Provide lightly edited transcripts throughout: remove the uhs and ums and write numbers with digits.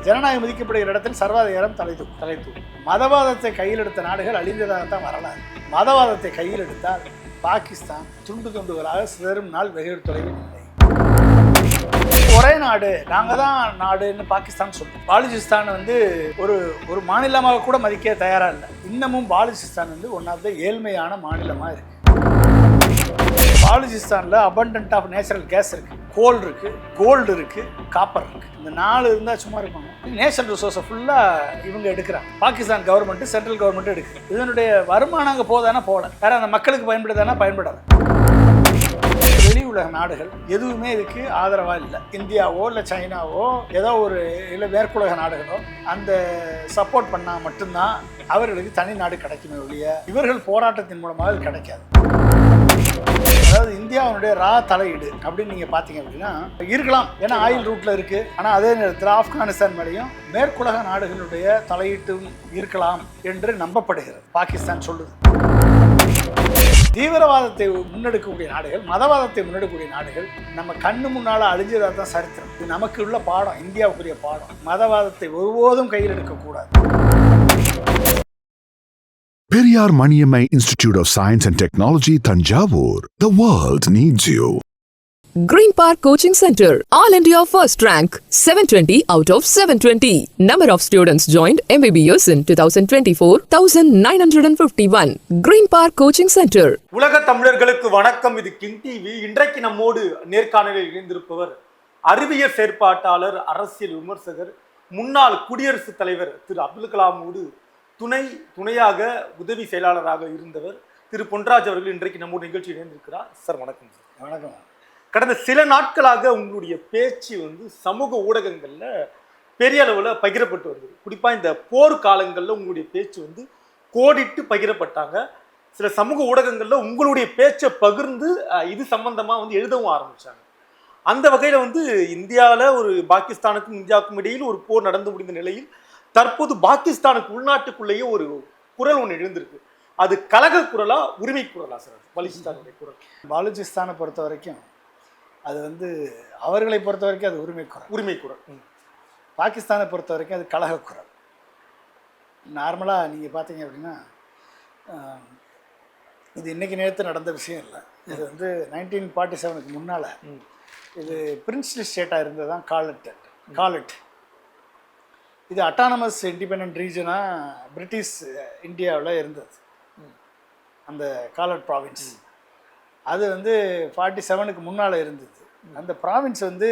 ஜனநாயகம் மதிக்கப்படுகிற இடத்தில் சர்வாதிகாரம் தலை தூக்கும். மதவாதத்தை கையில் எடுத்த நாடுகள் அழிந்ததாகத்தான் வரலாறு. மதவாதத்தை கையில் எடுத்தால் பாகிஸ்தான் துண்டு துண்டுகளாக சிதறும் நாள் வெகு தொலைவில் இல்லை. ஒரே நாடு, நாங்கள் தான் நாடுன்னு பாகிஸ்தான் சொல்லுவோம். பாலுச்சிஸ்தான் வந்து ஒரு மாநிலமாக கூட மதிக்க தயாராக இல்லை. இன்னமும் பாலுச்சிஸ்தான் வந்து ஒன் ஆஃப் த ஏழ்மையான மாநிலமாக இருக்கு. பாலுச்சிஸ்தானில் அபண்டன்ட் ஆஃப் நேச்சுரல் கேஸ் இருக்குது, கோல் இருக்குது, கோல்டு இருக்குது, காப்பர் இருக்குது. இந்த 4 இருந்தால் சும்மா இருப்பாங்க. நேச்சுரல் ரிசோர்ஸை ஃபுல்லாக இவங்க எடுக்கிறாங்க. பாகிஸ்தான் கவர்மெண்ட்டு, சென்ட்ரல் கவர்மெண்ட்டு எடுக்குது. இதனுடைய வருமானம் அங்கே போதானா போகல, வேறு அந்த மக்களுக்கு பயன்படுதானா பயன்படாது. வெளி உலக நாடுகள் எதுவுமே இதுக்கு ஆதரவாக இல்லை. இந்தியாவோ இல்லை சைனாவோ ஏதோ ஒரு இல்லை மேற்குலக நாடுகளோ அந்த சப்போர்ட் பண்ணால் மட்டும்தான் அவர்களுக்கு தனி நாடு கிடைக்குமே ஒழிய இவர்கள் போராட்டத்தின் மூலமாக அது கிடைக்காது. அதாவது இந்தியாவுடைய தலையீடு அப்படின்னு நீங்கள் பார்த்தீங்க அப்படின்னா இருக்கலாம், ஏன்னா ஆயில் ரூட்டில் இருக்குது. ஆனால் அதே நேரத்தில் ஆப்கானிஸ்தான் மேலேயும் மேற்குலக நாடுகளுடைய தலையீட்டும் இருக்கலாம் என்று நம்பப்படுகிறது. பாகிஸ்தான் சொல்லுது. தீவிரவாதத்தை முன்னெடுக்கக்கூடிய நாடுகள், மதவாதத்தை முன்னெடுக்கக்கூடிய நாடுகள் நம்ம கண்ணு முன்னால் அழிஞ்சதாக தான் சரித்திரம். இது நமக்கு உள்ள பாடம், இந்தியாவுக்குரிய பாடம். மதவாதத்தை ஒருபோதும் கையில் எடுக்கக்கூடாது. Periyar Maniammai Institute of Science and Technology, Thanjavur. The world needs you. Green Park Coaching Center, All India First Rank, 720 out of 720. Number of students joined MBBS in 2024, 1951. Green Park Coaching Center. உலக தமிழர்களுக்கு வணக்கம். இது king TV. இன்றைக்கு நம்மோடு நேர்காணலில் இணைந்திருப்பவர் அறிவியல் செயற்பாட்டாளர், அரசியல் விமர்சகர், முன்னாள் குடியரசுத் தலைவர் திரு அப்துல் கலாமோடு துணையாக உதவி செயலாளராக இருந்தவர் திரு பொன்ராஜ் அவர்கள் இன்றைக்கு நம்மோடு நிகழ்ச்சி இணைந்திருக்கிறார். சார் வணக்கம். சார் வணக்கம். கடந்த சில நாட்களாக உங்களுடைய பேச்சு வந்து சமூக ஊடகங்களில் பெரிய அளவில் பகிரப்பட்டு வந்தது. குறிப்பாக இந்த போர் காலங்களில் உங்களுடைய பேச்சு வந்து கோடிட்டு பகிரப்பட்டாங்க. சில சமூக ஊடகங்களில் உங்களுடைய பேச்சை பகிர்ந்து இது சம்பந்தமாக வந்து எழுதவும் ஆரம்பித்தாங்க. அந்த வகையில் வந்து இந்தியாவில் ஒரு பாகிஸ்தானுக்கும் இந்தியாவுக்கும் இடையில் ஒரு போர் நடந்து முடிந்த நிலையில் தற்போது பாகிஸ்தானுக்கு உள்நாட்டுக்குள்ளேயே ஒரு குரல் ஒன்று எழுந்திருக்கு. அது கலக குரலா, உரிமை குரலா சார்? பலுச்சிஸ்தானுடைய குரல். பாலுச்சிஸ்தானை பொறுத்த வரைக்கும் அது வந்து அவர்களை பொறுத்த வரைக்கும் அது உரிமை குரல். பாகிஸ்தானை பொறுத்த வரைக்கும் அது கலக குரல். நார்மலாக நீங்கள் பார்த்தீங்க அப்படின்னா இது இன்றைக்கி நேரத்து நடந்த விஷயம் இல்லை. இது வந்து 1947க்கு முன்னால் இது பிரின்ஸ்லி ஸ்டேட்டாக இருந்தது தான் காலட். இது அட்டானமஸ் இண்டிபெண்ட் ரீஜனாக பிரிட்டிஷ் இந்தியாவில் இருந்தது. அந்த காலட் ப்ராவின்ஸ் அது வந்து 47க்கு முன்னால் இருந்தது. அந்த ப்ராவின்ஸ் வந்து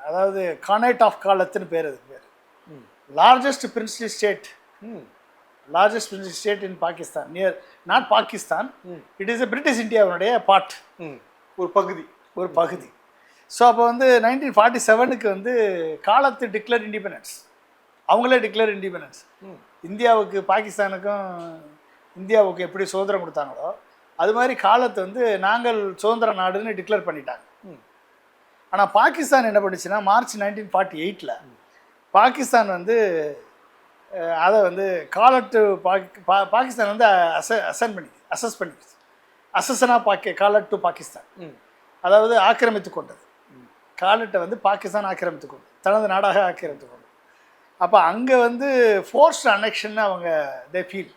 அதாவது கானைட் ஆஃப் காலத்துன்னு பேர். அதுக்கு பேர் largest princely state in Pakistan. Not Pakistan, it is British இந்தியாவுடைய பார்ட், ஒரு பகுதி. ஸோ அப்போ வந்து 1947க்கு வந்து காலத்து டிக்ளேர் இண்டிபெண்டன்ஸ், அவங்களே டிக்ளேர் இண்டிபெண்டன்ஸ். இந்தியாவுக்கு எப்படி சுதந்திரம் கொடுத்தாங்களோ அது மாதிரி காலத்து வந்து நாங்கள் சுதந்திர நாடுன்னு டிக்ளேர் பண்ணிட்டாங்க. ஆனால் பாகிஸ்தான் என்ன பண்ணுச்சுன்னா மார்ச் 1948 பாகிஸ்தான் வந்து அதை வந்து காலட்டு பாகிஸ்தான் வந்து காலட் டு பாகிஸ்தான், அதாவது ஆக்கிரமித்து கொண்டது. காலட்டை வந்து பாகிஸ்தான் ஆக்கிரமித்து கொண்டு தனது நாடாக ஆக்கிரமித்து கொண்டு. அப்போ அங்கே வந்து ஃபோர்ஸ்ட் அனெக்ஷன் அவங்க ஃபீல்.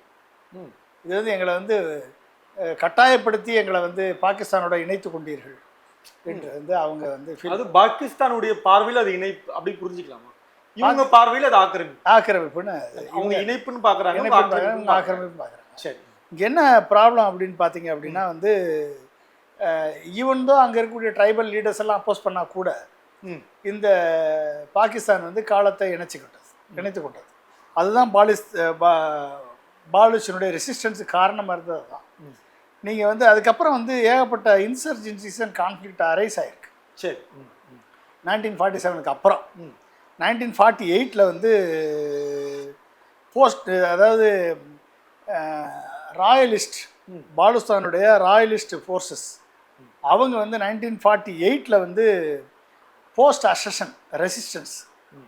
இது வந்து எங்களை வந்து கட்டாயப்படுத்தி எங்களை வந்து பாகிஸ்தானோட இணைத்து கொண்டீர்கள் என்று வந்து அவங்க வந்து ஃபீல். அது பாகிஸ்தானுடைய பார்வையில் அது இணைப்பு அப்படி புரிஞ்சுக்கலாமா? இவங்க பார்வையில் அது ஆக்கிரமிப்புன்னு அவங்க இணைப்புன்னு பார்க்குறாங்க, ஆக்கிரமிப்பு பார்க்குறாங்க. சரி, இங்கே என்ன ப்ராப்ளம் அப்படின்னு பார்த்தீங்க அப்படின்னா வந்து ஈவன் தான் அங்கே இருக்கக்கூடிய ட்ரைபல் லீடர்ஸ் எல்லாம் அப்போஸ் பண்ணால் கூட இந்த பாகிஸ்தான் வந்து காலத்தை இணைத்து கொண்டது. அதுதான் பாலுச்சினுடைய ரெசிஸ்டன்ஸுக்கு காரணமாக இருந்தது தான். நீங்கள் வந்து அதுக்கப்புறம் வந்து ஏகப்பட்ட இன்சர்ஜென்சிஸ் அண்ட் கான்ஃப்ளிக்ட் அரைஸ் ஆகிருக்கு. சரி, 1947க்கு அப்புறம் 1948 வந்து அதாவது ராயலிஸ்ட், பாலுஸ்தானுடைய ராயலிஸ்ட் ஃபோர்ஸஸ் அவங்க வந்து 1948 வந்து போஸ்ட் அசெஷன் ரெசிஸ்டன்ஸ்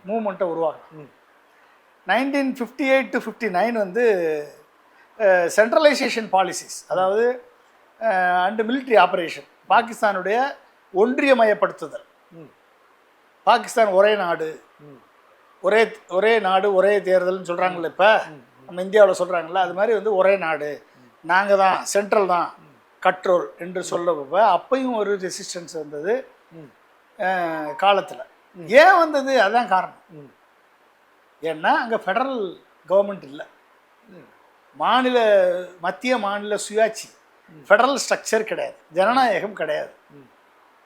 மூவ்மெண்ட்டை உருவாக்கும். 1958 to 59 வந்து சென்ட்ரலைசேஷன் பாலிசிஸ், அதாவது அண்ட் மிலிட்ரி ஆப்ரேஷன், பாகிஸ்தானுடைய ஒன்றியமயப்படுத்துதல், பாகிஸ்தான் ஒரே நாடு ஒரே நாடு ஒரே தேர்தல்னு சொல்கிறாங்களே இப்போ நம்ம இந்தியாவில் சொல்கிறாங்களே அது மாதிரி வந்து ஒரே நாடு நாங்கள் தான் சென்ட்ரல் தான் கண்ட்ரோல் என்று சொல்லப்போ அப்பையும் ஒரு ரெசிஸ்டன்ஸ் வந்தது காலத்தில். ஏன் வந்தது? அதுதான் காரணம். ஏன்னா அங்கே ஃபெடரல் கவர்மெண்ட் இல்லை, மத்திய மாநில சுயாட்சி, ஃபெடரல் ஸ்ட்ரக்சர் கிடையாது, ஜனநாயகம் கிடையாது.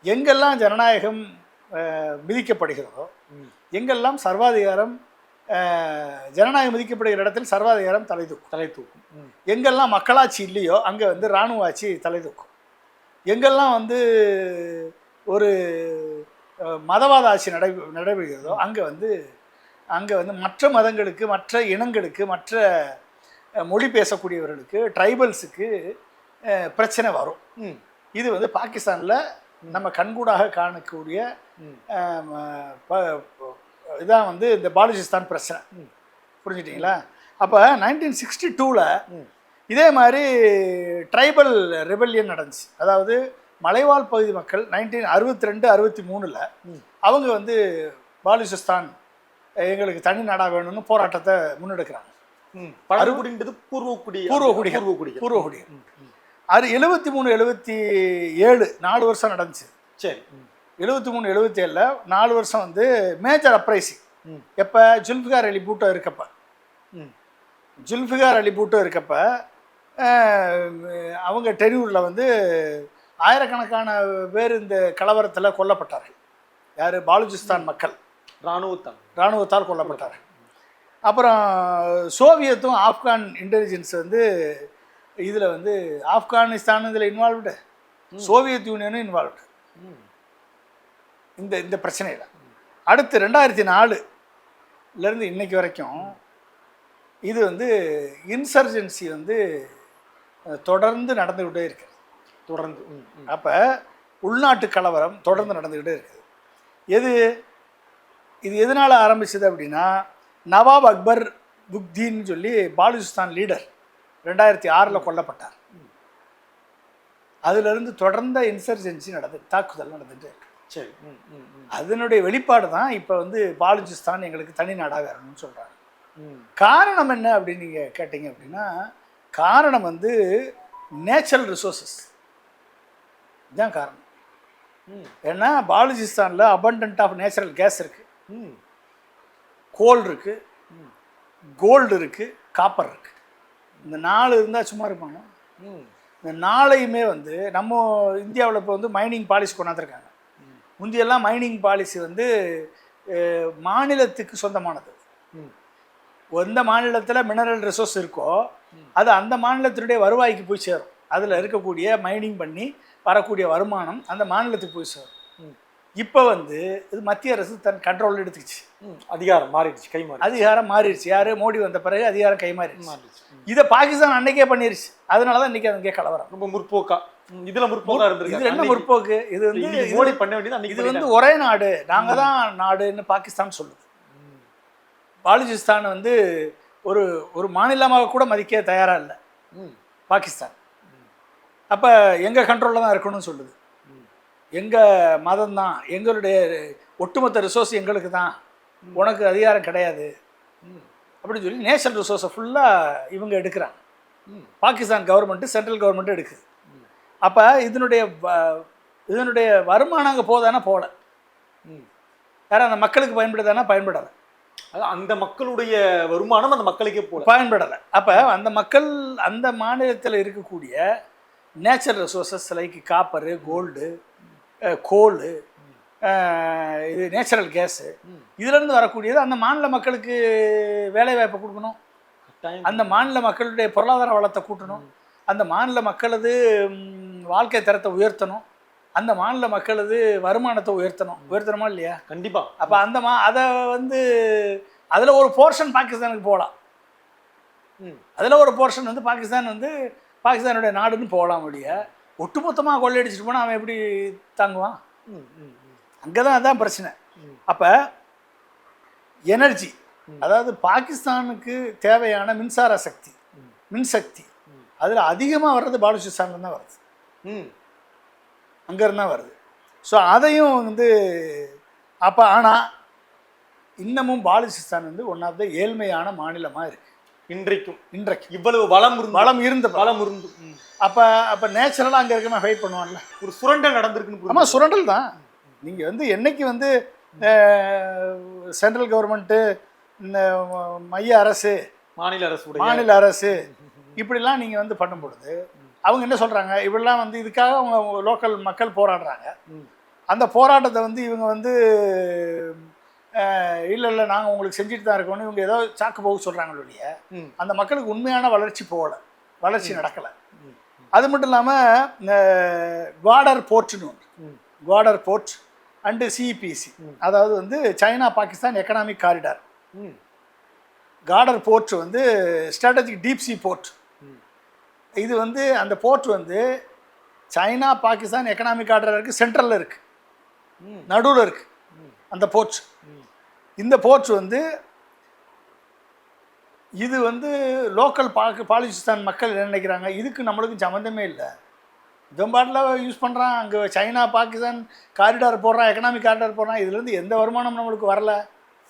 எங்கெல்லாம் ஜனநாயகம் மிதிக்கப்படுகிறதோ, எங்கெல்லாம் சர்வாதிகாரம் ஜனநாயகம் மிதிக்கப்படுகிற இடத்தில் சர்வாதிகாரம் தலை தூக்கும். எங்கெல்லாம் மக்களாட்சி இல்லையோ அங்கே வந்து இராணுவ ஆட்சி தலை தூக்கும். எங்கெல்லாம் வந்து ஒரு மதவாத ஆட்சி நடைபெறுகிறதோ அங்கே வந்து மற்ற மதங்களுக்கு, மற்ற இனங்களுக்கு, மற்ற மொழி பேசக்கூடியவர்களுக்கு, ட்ரைபல்ஸுக்கு பிரச்சனை வரும். இது வந்து பாகிஸ்தானில் நம்ம கண்கூடாக காணக்கூடிய இதான் வந்து இந்த பாலுச்சிஸ்தான் பிரச்சனை. புரிஞ்சுட்டிங்களா? அப்போ 1962 இதே மாதிரி ட்ரைபல் ரெபல்லியன் நடந்துச்சு. அதாவது மலைவாழ் பகுதி மக்கள் 1962-63 அவங்க வந்து பாலுச்சிஸ்தான் எங்களுக்கு தனி நாடாக வேணும்னு போராட்டத்தை முன்னெடுக்கிறாங்க. பழங்குடின்றது பூர்வக்குடி. 73-77 4 வருஷம் நடந்துச்சு. சரி, 73-77 4 வருஷம் வந்து மேஜர் அப்ரைசிங். எப்போ? ஜுல்ஃபிகார் அலி பூட்டோ இருக்கப்ப அவங்க டெரியூரில் வந்து ஆயிரக்கணக்கான பேர் இந்த கலவரத்தில் கொல்லப்பட்டார்கள். யார்? பாலுச்சிஸ்தான் மக்கள் இராணுவத்தால் கொல்லப்பட்டார்கள். அப்புறம் சோவியத்தும் ஆப்கான் இன்டெலிஜென்ஸ் வந்து இதில் வந்து ஆப்கானிஸ்தான் இதில் இன்வால்வ்டு, சோவியத் யூனியனும் இன்வால்வ்டு இந்த பிரச்சனையில். அடுத்து 2004 இன்னைக்கு வரைக்கும் இது வந்து இன்சர்ஜென்சி வந்து தொடர்ந்து நடந்துக்கிட்டே இருக்குது. அப்போ உள்நாட்டு கலவரம் தொடர்ந்து நடந்துக்கிட்டே இருக்குது. இது எதனால் ஆரம்பிச்சது அப்படின்னா, நவாப் அக்பர் புக்தீன்னு சொல்லி பாலுச்சிஸ்தான் லீடர் 2006 கொல்லப்பட்டார். அதிலிருந்து தொடர்ந்த இன்சர்ஜென்சி தாக்குதல் நடந்துட்டு இருக்கு. சரி, அதனுடைய வெளிப்பாடு தான் இப்போ வந்து பாலுச்சிஸ்தான் எங்களுக்கு தனி நாடாக வரணும்னு சொல்கிறாங்க. காரணம் என்ன அப்படின்னு நீங்கள் கேட்டீங்க அப்படின்னா, காரணம் வந்து நேச்சுரல் ரிசோர்ஸஸ் இதுதான் காரணம். ஏன்னா பாலுச்சிஸ்தானில் அபண்டன்ட் ஆஃப் நேச்சுரல் கேஸ் இருக்குது, கோல் இருக்குது, கோல்டு இருக்குது, காப்பர் இருக்குது. இந்த 4 இருந்தால் சும்மா இருப்பாங்க. இந்த 4ஐயுமே வந்து நம்ம இந்தியாவில் இப்போ வந்து மைனிங் பாலிசி கொண்டாந்துருக்காங்க. முந்தியெல்லாம் மைனிங் பாலிசி வந்து மாநிலத்துக்கு சொந்தமானது. எந்த மாநிலத்தில் மினரல் ரிசோர்ஸ் இருக்கோ அது அந்த மாநிலத்தினுடைய வருவாய்க்கு போய் சேரும். அதில் இருக்கக்கூடிய மைனிங் பண்ணி வரக்கூடிய வருமானம் அந்த மாநிலத்துக்கு போய் சேரும். இப்போ வந்து இது மத்திய அரசு தன் கண்ட்ரோல் எடுத்துக்கிச்சு. அதிகாரம் மாறிடுச்சு. யார்? மோடி வந்த பிறகு அதிகாரம் கைமாறிடுச்சு. இதை பாகிஸ்தான் அன்னைக்கே பண்ணிருச்சு. அதனால தான் இன்றைக்கி அங்கே கலவரம். ரொம்ப முற்போக்கா இருந்திருக்கு. இது என்ன முற்போக்கு? இது வந்து மோடி பண்ண வேண்டியது. இது வந்து ஒரே நாடு, நாங்கள் தான் நாடுன்னு பாகிஸ்தான் சொல்லுது. பாலுச்சிஸ்தான் வந்து ஒரு மாநிலமாக கூட மதிக்க தயாராக இல்லை பாகிஸ்தான். அப்போ எங்கள் கண்ட்ரோலில் தான் இருக்கணும்னு சொல்லுது. எங்கள் மதம் தான், எங்களுடைய ஒட்டுமொத்த ரிசோர்ஸ் எங்களுக்கு தான், உனக்கு அதிகாரம் கிடையாது அப்படின்னு சொல்லி நேஷனல் ரிசோர்ஸை ஃபுல்லாக இவங்க எடுக்கிறாங்க. பாகிஸ்தான் கவர்மெண்ட்டு, சென்ட்ரல் கவர்மெண்ட்டு எடுக்குது. அப்போ இதனுடைய வருமானம் அங்கே போதானா போகல, யாரும் அந்த மக்களுக்கு பயன்படுதானா பயன்படலை. அந்த மக்களுடைய வருமானம் அந்த மக்களுக்கே பயன்படலை. அப்போ அந்த மக்கள் அந்த மாநிலத்தில் இருக்கக்கூடிய natural resources like copper, gold, coal, இது நேச்சுரல் கேஸு, இதிலேருந்து வரக்கூடியது அந்த மாநில மக்களுக்கு வேலைவாய்ப்பை கொடுக்கணும், அந்த மாநில மக்களுடைய பொருளாதார வளத்தை கூட்டணும், அந்த மாநில மக்களது வாழ்க்கை தரத்தை உயர்த்தணும், அந்த மாநில மக்களது வருமானத்தை உயர்த்தணுமா இல்லையா? கண்டிப்பாக. அப்போ அதை வந்து அதில் ஒரு போர்ஷன் பாகிஸ்தானுக்கு போகலாம். அதில் ஒரு போர்ஷன் வந்து பாகிஸ்தானுடைய நாடுன்னு போகலாம். முடிய ஒட்டுமொத்தமாக கொள்ளையடிச்சிட்டு போனால் அவன் எப்படி தாங்குவான்? அங்கே தான் அதான் பிரச்சனை. அப்போ எனர்ஜி, அதாவது பாகிஸ்தானுக்கு தேவையான மின்சக்தி அதில் அதிகமாக வர்றது பாலுச்சிஸ்தான்ல தான் வருது, அங்கேருந்து தான் வருது. ஸோ அதையும் வந்து அப்போ ஆனால் இன்னமும் பாலுசிஸ்தான் வந்து ஒன் ஆஃப் த ஏழ்மையான மாநிலமாக இருக்குது இன்றைக்கு இவ்வளவு வளம் இருந்த வளம் இருந்து அப்போ நேச்சுரலாக அங்கே இருக்கமா ஃபைட் பண்ணுவான்ல. ஒரு சுரண்டல் நடந்திருக்குன்னு. ஆமாம், சுரண்டல் தான். நீங்கள் வந்து என்னைக்கு வந்து சென்ட்ரல் கவர்மெண்ட்டு, இந்த மைய அரசு, மாநில அரசு இப்படிலாம் நீங்கள் வந்து பண்ணும் பொழுது அவங்க என்ன சொல்கிறாங்க, இப்படிலாம் வந்து இதுக்காக அவங்க லோக்கல் மக்கள் போராடுறாங்க. அந்த போராட்டத்தை வந்து இவங்க வந்து இல்லை நாங்கள் உங்களுக்கு செஞ்சுட்டு தான் இருக்கோன்னு இவங்க ஏதோ சாக்கு போக சொல்கிறாங்களோடைய அந்த மக்களுக்கு உண்மையான வளர்ச்சி நடக்கலை. அது மட்டும் இல்லாமல் குவாடர் போர்ட்னு ஒன்று, குவாடர் போர்ட் அண்டு சிஇபிசி, அதாவது வந்து China Pakistan economic corridor. Gwadar port வந்து ஸ்ட்ராட்டஜிக் டீப் சி போர்ட். இது வந்து அந்த போர்ட் வந்து சைனா பாகிஸ்தான் எக்கனாமிக் காரிடார் இருக்குது, சென்ட்ரலில் இருக்குது, நடுவில் இருக்குது அந்த போர்ட். இந்த போர்ட் வந்து இது வந்து லோக்கல் பாலிஸ்தான் மக்கள் என்ன நினைக்கிறாங்க, இதுக்கு நம்மளுக்கு சம்மந்தமே இல்லை, இதம்பாட்டில் யூஸ் பண்ணுறான், அங்கே சைனா பாகிஸ்தான் காரிடார் போடுறான், எக்கனாமிக் காரிடார் போடுறான், இதுலேருந்து எந்த வருமானம் நம்மளுக்கு வரல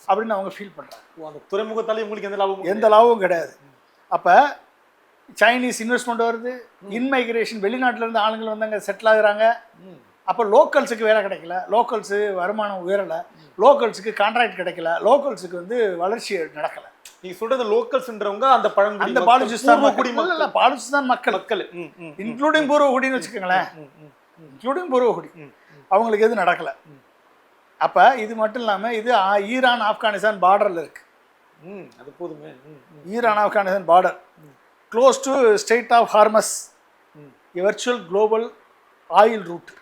அப்படின்னு அவங்க ஃபீல் பண்ணுறாங்க. அந்த துறைமுகத்தாலே உங்களுக்கு எந்த லாபமும் கிடையாது. அப்போ சைனீஸ் இன்வெஸ்ட்மெண்ட் வருது, இன்மைக்ரேஷன், வெளிநாட்டிலேருந்து ஆளுங்கள் வந்து அங்கே செட்டில் ஆகுறாங்க. அப்போ லோக்கல்ஸுக்கு வேலை கிடைக்கல, லோக்கல்ஸு வருமானம் உயரலை, லோக்கல்ஸுக்கு கான்ட்ராக்ட் கிடைக்கல, லோக்கல்ஸுக்கு வந்து வளர்ச்சி நடக்கலை. நீங்கள் சொல்கிறது லோக்கல்ஸ்ன்றவங்க அந்த அந்த பாலுசிஸ்தான் மக்கள் இன்க்ளூடிங் பூர்வகுடின்னு வச்சுக்கோங்களேன், இன்க்ளூடிங் பூர்வகுடி, அவங்களுக்கு எதுவும் நடக்கலை. அப்போ இது மட்டும் இல்லாமல் இது ஈரான் ஆப்கானிஸ்தான் பார்டரில் இருக்குது. அது போதுமே. Iran Afghanistan border close to strait of Hormuz, virtual global oil route.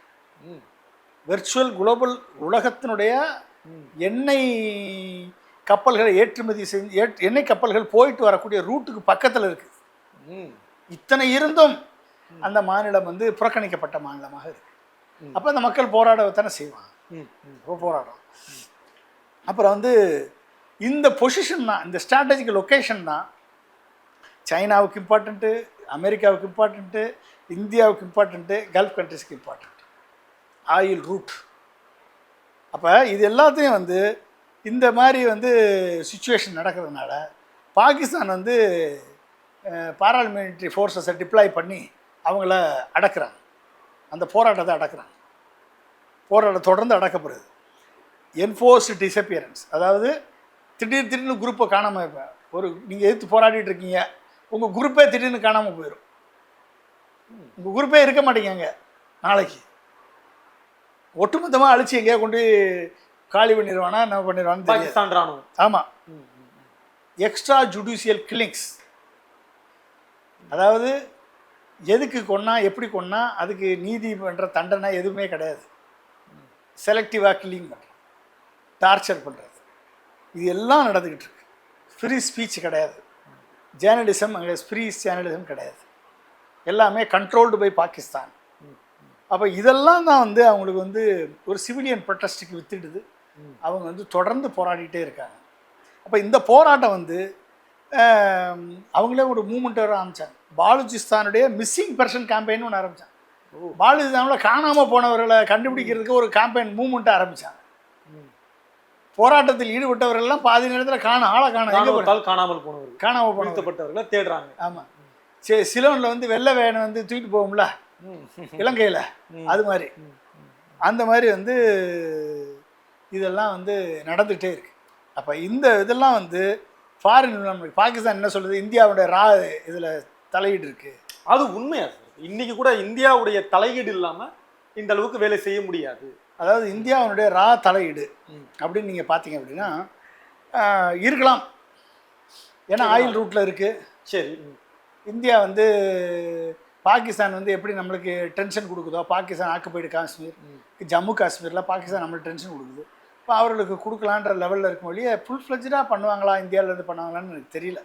Virtual global உலகத்தினுடைய எண்ணெய் கப்பல்களை ஏற்றுமதி செஞ்சு எண்ணெய் கப்பல்கள் போயிட்டு வரக்கூடிய ரூட்டுக்கு பக்கத்தில் இருக்குது. இத்தனை இருந்தும் அந்த மாநிலம் வந்து புறக்கணிக்கப்பட்ட மாநிலமாக இருக்குது. அப்போ அந்த மக்கள் போராடத்தானே செய்வாங்க, போராடும். அப்புறம் வந்து இந்த பொசிஷன் தான், இந்த ஸ்ட்ராட்டஜிக் லொக்கேஷன் தான் சைனாவுக்கு இம்பார்ட்டண்ட்டு, அமெரிக்காவுக்கு இம்பார்ட்டண்ட்டு, இந்தியாவுக்கு இம்பார்ட்டண்ட்டு, கல்ஃப் கண்ட்ரிஸ்க்கு இம்பார்ட்டண்ட் ஆயில் ரூட். அப்போ இது எல்லாத்தையும் வந்து இந்த மாதிரி வந்து சுச்சுவேஷன் நடக்கிறதுனால பாகிஸ்தான் வந்து பாராமிலிட்ரி ஃபோர்ஸஸை டிப்ளாய் பண்ணி அவங்கள அடக்குறாங்க, அந்த போராட்டத்தை அடக்குறாங்க. போராட்டம் தொடர்ந்து அடக்கப்படுது. என்ஃபோர்ஸ்டு டிஸப்பியரன்ஸ், அதாவது திடீர்னு குரூப்பை காணாமல் இருப்பேன். ஒரு நீங்கள் எதிர்த்து போராடிட்டு இருக்கீங்க, உங்கள் குரூப்பே திடீர்னு காணாமல் போயிடும். உங்கள் குரூப்பே இருக்க மாட்டேங்க, நாளைக்கு ஒட்டுமொத்தமாக அழிச்சு எங்கேயா கொண்டு காலி பண்ணிடுவானா, என்ன பண்ணிடுவான்னு பாகிஸ்தான் ராணுவம். ஆமாம், எக்ஸ்ட்ரா ஜுடிஷியல் கில்லிங்ஸ், அதாவது எதுக்கு கொன்னா, எப்படி கொன்னா, அதுக்கு நீதி பண்ணுற தண்டனை எதுவுமே கிடையாது. செலக்டிவாக கில்லிங் பண்ணுறது, டார்ச்சர் பண்ணுறது, இது எல்லாம் நடந்துக்கிட்டு இருக்கு. ஃப்ரீ ஸ்பீச் கிடையாது, ஜேர்னலிசம் அங்கே ஃப்ரீ ஜேர்னலிசம் கிடையாது, எல்லாமே கண்ட்ரோல்டு பை பாகிஸ்தான். அப்போ இதெல்லாம் தான் வந்து அவங்களுக்கு வந்து ஒரு சிவிலியன் ப்ரொட்டஸ்ட்டுக்கு வித்துடுது. அவங்க வந்து தொடர்ந்து போராடிட்டே இருக்காங்க. அப்போ இந்த போராட்டம் வந்து அவங்களே ஒரு மூமெண்ட் வர ஆரம்பித்தாங்க. பாலுச்சிஸ்தானுடைய மிஸ்ஸிங் பர்சன் கேம்பெயின் ஒன்று ஆரம்பித்தாங்க. பாலுச்சிஸ்தானில் காணாமல் போனவர்களை கண்டுபிடிக்கிறதுக்கு ஒரு கேம்பெயின் மூமெண்ட்டை ஆரம்பித்தாங்க. போராட்டத்தில் ஈடுபட்டவர்கள்லாம் பாதி நேரத்தில் காணாமல் போனவர்களை தேடுறாங்க. ஆமாம், சிலோனில் வந்து வெள்ளை வேனை வந்து தூக்கிட்டு போகும்ல இலங்கையில், அது மாதிரி அந்த மாதிரி வந்து இதெல்லாம் வந்து நடந்துகிட்டே இருக்கு. அப்போ இந்த இதெல்லாம் வந்து ஃபாரின் பாகிஸ்தான் என்ன சொல்கிறது, இந்தியாவுடைய இதில் தலையீடு இருக்குது. அது உண்மையா சார்? இன்றைக்கி கூட இந்தியாவுடைய தலையீடு இல்லாமல் இந்த அளவுக்கு வேலை செய்ய முடியாது. அதாவது இந்தியாவுடைய தலையீடு அப்படின்னு நீங்கள் பார்த்தீங்க அப்படின்னா இருக்கலாம். ஏன்னா ஆயில் ரூட்டில் இருக்குது. சரி, இந்தியா வந்து பாகிஸ்தான் வந்து எப்படி நம்மளுக்கு டென்ஷன் கொடுக்குதோ, பாகிஸ்தான் ஆக்குபைடு காஷ்மீர், ஜம்மு காஷ்மீரில் பாகிஸ்தான் நம்மளுக்கு டென்ஷன் கொடுக்குது. இப்போ அவர்களுக்கு கொடுக்கலான்ற லெவலில் இருக்கும் வழியே ஃபுல் ஃப்ளெஜ்டாக பண்ணுவாங்களா, இந்தியாவிலேருந்து பண்ணுவாங்களான்னு எனக்கு தெரியல,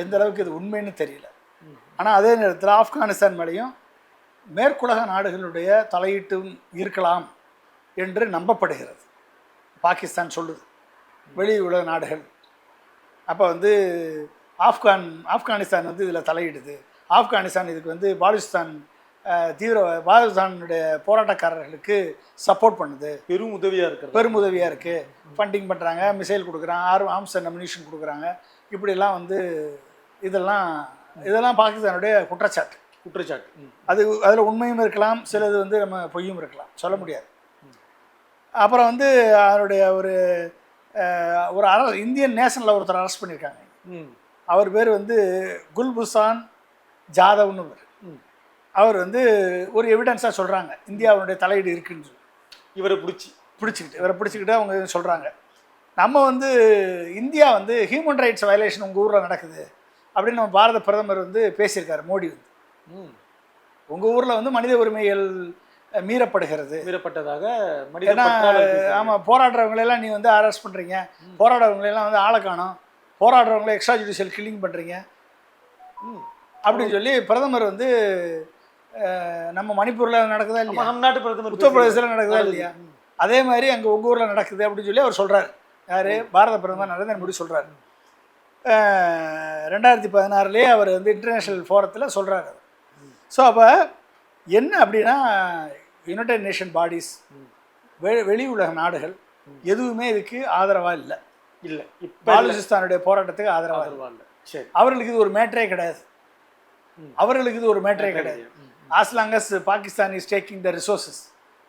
எந்த அளவுக்கு இது உண்மைன்னு தெரியல. ஆனால் அதே நேரத்தில் ஆப்கானிஸ்தான் மேலேயும் மேற்குலக நாடுகளுடைய தலையீட்டும் இருக்கலாம் என்று நம்பப்படுகிறது. பாகிஸ்தான் சொல்லுது, வெளி உலக நாடுகள். அப்போ வந்து ஆப்கானிஸ்தான் வந்து இதில் தலையிடுது, ஆப்கானிஸ்தான் இதுக்கு வந்து பாலுச்சிஸ்தான் தீவிர பாகிஸ்தானுடைய போராட்டக்காரர்களுக்கு சப்போர்ட் பண்ணுது, பெரும் உதவியாக இருக்கிறது, பெருமுதவியாக இருக்குது, ஃபண்டிங் பண்ணுறாங்க, மிசைல் கொடுக்குறாங்க, ஆர்ம்ஸ் அண்ட் அம்யூனிஷன் கொடுக்குறாங்க, இப்படிலாம் வந்து இதெல்லாம் பாகிஸ்தானுடைய குற்றச்சாட்டு. அதில் உண்மையும் இருக்கலாம், சிலது வந்து நம்ம பொய்யும் இருக்கலாம், சொல்ல முடியாது. அப்புறம் வந்து அவருடைய ஒரு இந்தியன் நேஷனில் ஒருத்தர் அரெஸ்ட் பண்ணியிருக்காங்க. அவர் பேர் வந்து குல்புசான் ஜாதவ்னு அவர் வந்து ஒரு எவிடன்ஸாக சொல்கிறாங்க இந்தியாவுடைய தலையீடு இருக்குன்னு சொல்லி. இவரை பிடிச்சிக்கிட்டு அவங்க சொல்கிறாங்க, நம்ம வந்து இந்தியா வந்து ஹியூமன் ரைட்ஸ் வயலேஷன் உங்கள் ஊரில் நடக்குது அப்படின்னு நம்ம பாரத பிரதமர் வந்து பேசியிருக்காரு. மோடி வந்து உங்கள் ஊரில் வந்து மனித உரிமைகள் மீறப்பட்டதாக ஆமாம், போராடுறவங்களெல்லாம் நீ வந்து அரெஸ்ட் பண்ணுறீங்க, போராடுறவங்களெல்லாம் வந்து ஆளை காணோம், போராடுறவங்கள எக்ஸ்ட்ரா ஜுடிஷியல் கில்லிங் பண்ணுறீங்க அப்படின்னு சொல்லி பிரதமர் வந்து நம்ம மணிப்பூரில் நடக்குதா இல்லையா, நம் நாட்டு பிரதமர் உத்தரப்பிரதேசத்தில் நடக்குதா இல்லையா, அதே மாதிரி அங்கே உங்கள் ஊரில் நடக்குது அப்படின்னு சொல்லி அவர் சொல்கிறார். யார்? பாரத பிரதமர் நரேந்திர மோடி சொல்கிறார். 2016 அவர் வந்து இன்டர்நேஷ்னல் ஃபோரத்தில் சொல்கிறார். ஸோ அப்போ என்ன அப்படின்னா, யுனைடெட் நேஷன் பாடிஸ், வெளி உலக நாடுகள் எதுவுமே இதுக்கு ஆதரவாக இல்லை. பாலுச்சிஸ்தானுடைய போராட்டத்துக்கு ஆதரவாக இல்லை. சரி, அவர்களுக்கு இது ஒரு மேட்டரே கிடையாது. As long as Pakistan is taking the resources,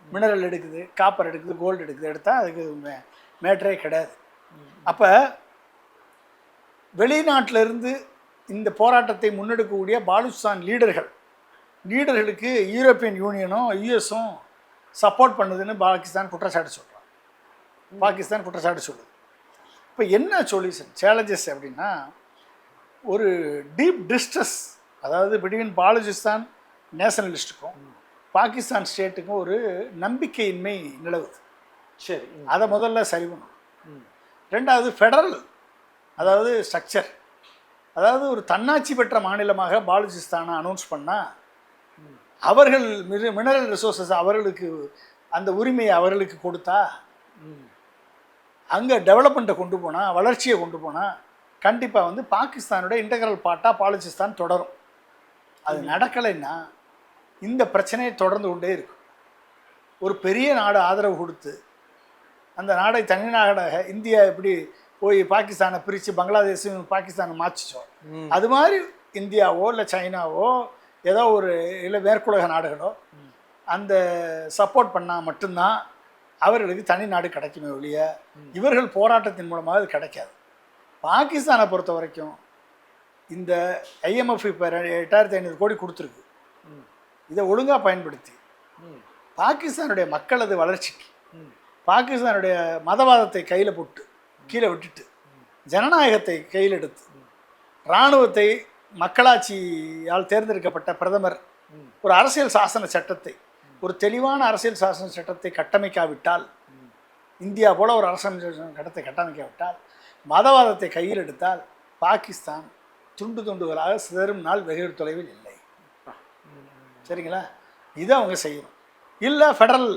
mineral எடுக்குது, காப்பர் எடுக்குது, கோல்டு எடுக்குது, எடுத்தால் அதுக்கு மேட்டரே கிடையாது. அப்போ வெளிநாட்டிலிருந்து இந்த போராட்டத்தை முன்னெடுக்கக்கூடிய பாலுச்சிஸ்தான் லீடர்களுக்கு யூரோப்பியன் யூனியனும் யுஎஸும் சப்போர்ட் பண்ணுதுன்னு பாகிஸ்தான் குற்றச்சாட்டு சொல்லுது. இப்போ என்ன சொல்யூஷன் சேலஞ்சஸ் அப்படின்னா, ஒரு டீப் டிஸ்ட்ரெஸ், அதாவது பிட்வீன் பாலுச்சிஸ்தான் நேஷனலிஸ்ட்டுக்கும் பாகிஸ்தான் ஸ்டேட்டுக்கும் ஒரு நம்பிக்கையின்மை நிலவுது. சரி, அதை முதல்ல சரி பண்ணணும். ரெண்டாவது ஃபெடரல், அதாவது ஸ்ட்ரக்சர், அதாவது ஒரு தன்னாட்சி பெற்ற மாநிலமாக பாலுச்சிஸ்தானை அனௌன்ஸ் பண்ணால் அவர்கள் மினரல் ரிசோர்ஸஸ் அவர்களுக்கு அந்த உரிமையை அவர்களுக்கு கொடுத்தா, அங்கே டெவலப்மெண்ட்டை கொண்டு போனால், வளர்ச்சியை கொண்டு போனால் கண்டிப்பாக வந்து பாகிஸ்தானோட இன்டெக்ரல் பார்ட்டாக பாலுச்சிஸ்தான் தொடரும். அது நடக்கலைன்னா இந்த பிரச்சனையை தொடர்ந்து கொண்டே இருக்கும். ஒரு பெரிய நாடு ஆதரவு கொடுத்து அந்த நாடை தனி நாடாக இந்தியா எப்படி போய் பாகிஸ்தானை பிரித்து பங்களாதேஷும் பாகிஸ்தானை மாற்றிச்சோம், அது மாதிரி இந்தியாவோ இல்லை சைனாவோ ஏதோ ஒரு இல்லை மேற்குலக நாடுகளோ அந்த சப்போர்ட் பண்ணால் மட்டும்தான் அவர்களுக்கு தனி நாடு கிடைக்குமே ஒழிய இவர்கள் போராட்டத்தின் மூலமாக அது கிடைக்காது. பாகிஸ்தானை பொறுத்த வரைக்கும் இந்த IMF இப்போ 8500 கோடி கொடுத்துருக்கு. இதை ஒழுங்காக பயன்படுத்தி பாகிஸ்தானுடைய மக்களது வளர்ச்சிக்கு, பாகிஸ்தானுடைய மதவாதத்தை கையில் போட்டு கீழே விட்டுட்டு ஜனநாயகத்தை கையில் எடுத்து இராணுவத்தை மக்களாட்சியால் தேர்ந்தெடுக்கப்பட்ட பிரதமர் ஒரு அரசியல் சாசன சட்டத்தை, ஒரு தெளிவான அரசியல் சாசன சட்டத்தை கட்டமைக்காவிட்டால், இந்தியா போல ஒரு அரசியல் சட்டத்தை கட்டமைக்காவிட்டால், மதவாதத்தை கையில் எடுத்தால் பாகிஸ்தான் துண்டு துண்டுகளாக சிதறும் நாள் வெகு தொலைவில் இல்லை. சரிங்களா? இதை அவங்க செய்யணும். இல்லை ஃபெடரல்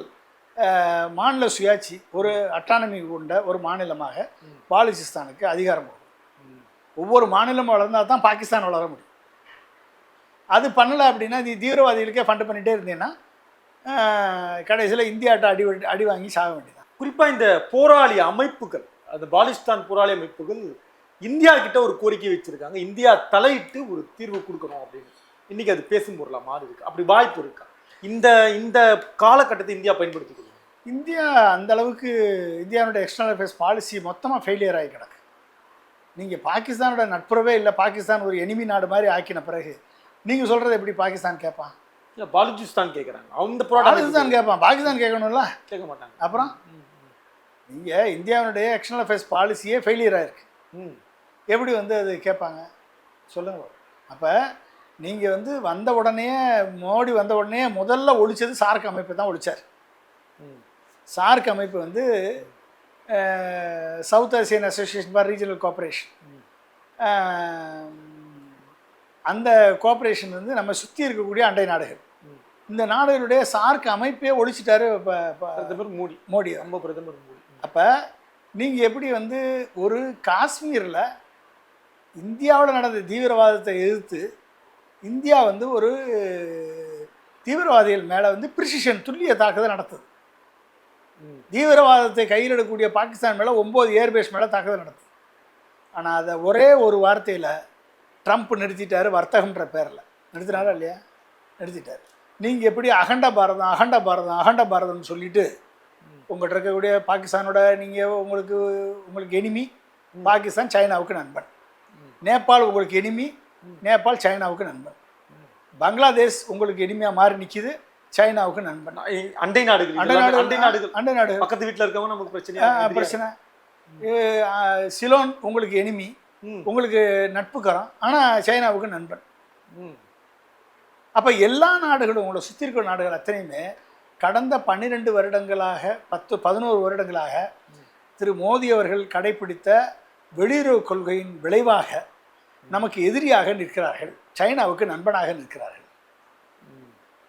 மாநில சுயாட்சி, ஒரு அட்டானமி கொண்ட ஒரு மாநிலமாக பாலுச்சிஸ்தானுக்கு அதிகாரம் கொடுக்கும். ஒவ்வொரு மாநிலமும் வளர்ந்தால் தான் பாகிஸ்தான் வளர முடியும். அது பண்ணலை அப்படின்னா நீ தீவிரவாதிகளுக்கே ஃபண்டு பண்ணிகிட்டே இருந்தீங்கன்னா கடைசியில் இந்தியாட்ட அடி வாங்கி சாக வேண்டியதான். குறிப்பாக இந்த போராளி அமைப்புகள், அந்த பாலுச்சிஸ்தான் போராளி அமைப்புகள் இந்தியா கிட்ட ஒரு கோரிக்கை வச்சுருக்காங்க, இந்தியா தலையிட்டு ஒரு தீர்வு கொடுக்கணும் அப்படின்னு. இன்றைக்கி அது பேசும் பொருளாக மாறி இருக்கு. அப்படி வாய்ப்பு இருக்கா? இந்த காலகட்டத்தை இந்தியா பயன்படுத்திக்கணும். இந்தியா அந்த அளவுக்கு இந்தியாவுடைய எக்ஸ்டர்னல் அஃபேர்ஸ் பாலிசி மொத்தமாக ஃபெயிலியர் ஆகி கிடக்கு. நீங்கள் பாகிஸ்தானோட நட்புறவே இல்லை, பாகிஸ்தான் ஒரு எனிமி நாடு மாதிரி ஆக்கின பிறகு நீங்கள் சொல்கிறது எப்படி பாகிஸ்தான் கேட்பான்? இல்லை, பாலுச்சிஸ்தான் கேட்குறாங்க, அவங்க பாகிஸ்தான் கேட்பான். பாகிஸ்தான் கேட்கணும்ல, கேட்க மாட்டாங்க. அப்புறம் நீங்கள் இந்தியாவுடைய எக்ஸ்டர்னல் அஃபேர்ஸ் பாலிசியே ஃபெயிலியர் ஆகிருக்கு, எப்படி வந்து அது கேட்பாங்க சொல்லுங்கள்? அப்போ நீங்கள் வந்து வந்த உடனே, மோடி வந்த உடனே முதல்ல ஒழிச்சது சார்க் அமைப்பு தான் ஒழிச்சார். சார்க் அமைப்பு வந்து south Asian association for regional cooperation, அந்த கோஆப்ரேஷன் வந்து நம்ம சுற்றி இருக்கக்கூடிய அண்டை நாடுகள், இந்த நாடுகளுடைய சார்க் அமைப்பே ஒழிச்சிட்டாரு பிரதமர் மோடி. நம்ம பிரதமர் மோடி. அப்போ நீங்கள் எப்படி வந்து ஒரு காஷ்மீரில் இந்தியாவில் நடந்த தீவிரவாதத்தை எதிர்த்து இந்தியா வந்து ஒரு தீவிரவாதிகள் மேலே வந்து பிரிசிஷன் துல்லிய தாக்குதல் நடத்துது. தீவிரவாதத்தை கையில் எடுக்கக்கூடிய பாகிஸ்தான் மேலே 9 ஏர்பேஸ் மேலே தாக்குதல் நடத்துது. ஆனால் அதை ஒரே ஒரு வார்த்தையில் ட்ரம்ப் நிறுத்திட்டார். வர்த்தகம்ன்ற பேரில் நிறுத்தினாரா இல்லையா? நிறுத்திட்டார். நீங்கள் எப்படி அகண்ட பாரதம் அகண்ட பாரதம் அகண்ட பாரதம்னு சொல்லிட்டு உங்கள்கிட்ட இருக்கக்கூடிய பாகிஸ்தானோட நீங்கள் உங்களுக்கு எனிமி பாகிஸ்தான் சைனாவுக்கு நண்பன், நேபாள் உங்களுக்கு எனிமி நேபாள் சைனாவுக்கு நண்பன், பங்களாதேஷ் உங்களுக்கு எனிமையாக மாறி நிற்கிது சைனாவுக்கு நண்பன். அண்டை நாடுகள் பக்கத்து வீட்டில் இருக்கவங்க நமக்கு பிரச்சனை. சிலோன் உங்களுக்கு எனிமி, உங்களுக்கு நட்புக்கரம், ஆனால் சைனாவுக்கு நண்பன். அப்போ எல்லா நாடுகளும் உங்களை சுற்றி இருக்கிற நாடுகள் அத்தனையுமே கடந்த 12 வருடங்களாக 11 வருடங்களாக திரு மோடி அவர்கள் கடைபிடித்த வெளியுறவு கொள்கையின் விளைவாக நமக்கு எதிரியாக நிற்கிறார்கள், சைனாவுக்கு நண்பனாக நிற்கிறார்கள்.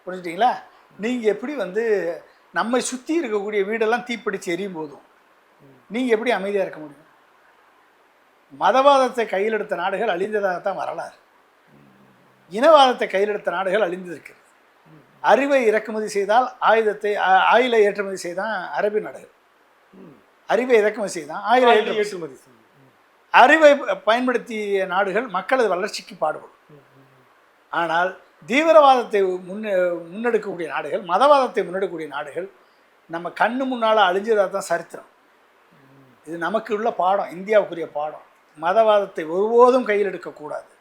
புரிஞ்சுட்டிங்களா? நீங்கள் எப்படி வந்து நம்மை சுற்றி இருக்கக்கூடிய வீடெல்லாம் தீப்பிடித்து எரியும் போதும் நீங்கள் எப்படி அமைதியாக இருக்க முடியும்? மதவாதத்தை கையில் எடுத்த நாடுகள் அழிந்ததாகத்தான் வரலாறு. இனவாதத்தை கையில் எடுத்த நாடுகள் அழிந்திருக்கிறது. அறிவை இறக்குமதி செய்தால் ஆயிலை ஏற்றுமதி செய்தான் அரபி நாடுகள். அறிவை இறக்குமதி செய்தான் ஆயிலை ஏற்றுமதி. அறிவை பயன்படுத்திய நாடுகள் மக்களது வளர்ச்சிக்கு பாடுபடும். ஆனால் தீவிரவாதத்தை முன்னெடுக்கக்கூடிய நாடுகள், மதவாதத்தை முன்னெடுக்கக்கூடிய நாடுகள் நம்ம கண்ணு முன்னால் அழிஞ்சதாக தான் சரித்திரம். இது நமக்கு உள்ள பாடம், இந்தியாவுக்குரிய பாடம். மதவாதத்தை ஒருபோதும் கையில் எடுக்கக்கூடாது.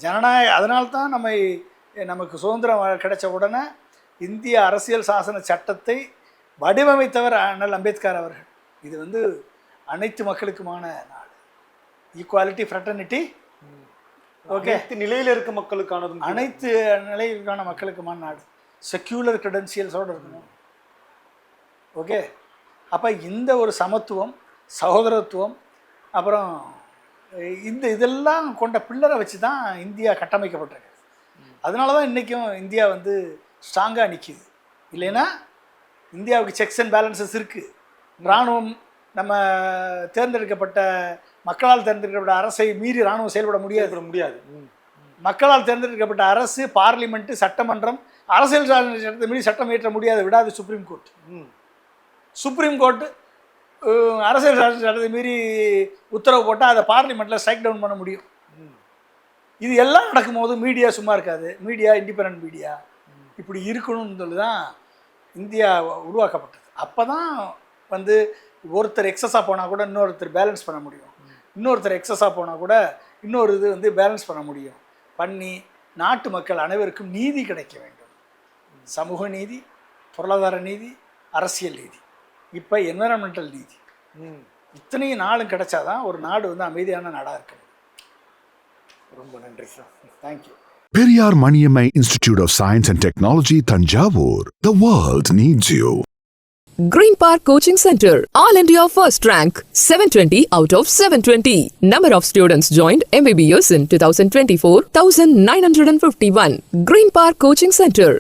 ஜனநாயக அதனால்தான் நமக்கு சுதந்திரம் கிடைச்ச உடனே இந்திய அரசியல் சாசன சட்டத்தை வடிவமைத்தவர் அண்ணல் அம்பேத்கர் அவர்கள். இது வந்து அனைத்து மக்களுக்குமான நாடு, ஈக்குவாலிட்டி, ஃப்ரெட்டர்னிட்டி. ஓகே, நிலையில் இருக்க மக்களுக்கானது, அனைத்து நிலையிலான மக்களுக்குமான நாடு, செக்யூலர் கிரெடென்ஷியல்ஸோடு இருக்கணும். ஓகே, அப்போ இந்த ஒரு சமத்துவம், சகோதரத்துவம், அப்புறம் இதெல்லாம் கொண்ட பில்லரை வச்சு தான் இந்தியா கட்டமைக்கப்பட்டிருக்கு. அதனால தான் இன்றைக்கும் இந்தியா வந்து ஸ்ட்ராங்காக நிற்கிது. இல்லைன்னா இந்தியாவுக்கு செக்ஸ் அண்ட் பேலன்சஸ் இருக்குது. இராணுவம் நம்ம தேர்ந்தெடுக்கப்பட்ட மக்களால் தேர்ந்தெடுக்கப்பட்ட அரசை மீறி இராணுவம் செயல்பட முடியாது. மக்களால் தேர்ந்தெடுக்கப்பட்ட அரசு, பார்லிமெண்ட்டு, சட்டமன்றம் அரசியல் சட்டத்தை மீறி சட்டம் இயற்ற முடியாது, விடாது சுப்ரீம் கோர்ட். சுப்ரீம் கோர்ட்டு அரசியல் சட்டத்தை மீறி உத்தரவு போட்டால் அதை பார்லிமெண்ட்டில் ஸ்ட்ரைக் டவுன் பண்ண முடியும். இது எல்லாம் நடக்கும்போது மீடியா சும்மா இருக்காது. மீடியா இண்டிபெண்ட் மீடியா இப்படி இருக்கணும்னு சொல்லி தான் இந்தியா உருவாக்கப்பட்டது. அப்போ தான் வந்து ஒருத்தர் எக்ஸஸாக போனால் கூட இன்னொருத்தர் பேலன்ஸ் பண்ண முடியும், இன்னொருத்தர் எக்ஸஸாக போனால் கூட இன்னொரு இது வந்து பேலன்ஸ் பண்ண முடியும். பண்ணி நாட்டு மக்கள் அனைவருக்கும் நீதி கிடைக்க வேண்டும். சமூக நீதி, பொருளாதார நீதி, அரசியல் நீதி, இப்போ என்விரான்மெண்டல் நீதி, இத்தனையும் நாளும் கிடைச்சாதான் ஒரு நாடு வந்து அமைதியான நாடாக இருக்குது. ரொம்ப நன்றி sir. Thank you. Periyar Maniammai Institute of Science and Technology, Thanjavur. The world needs you. Green Park Coaching Center, All India First Rank, 720 out of 720. Number of students joined MBBS in 2024, 1951. Green Park Coaching Center.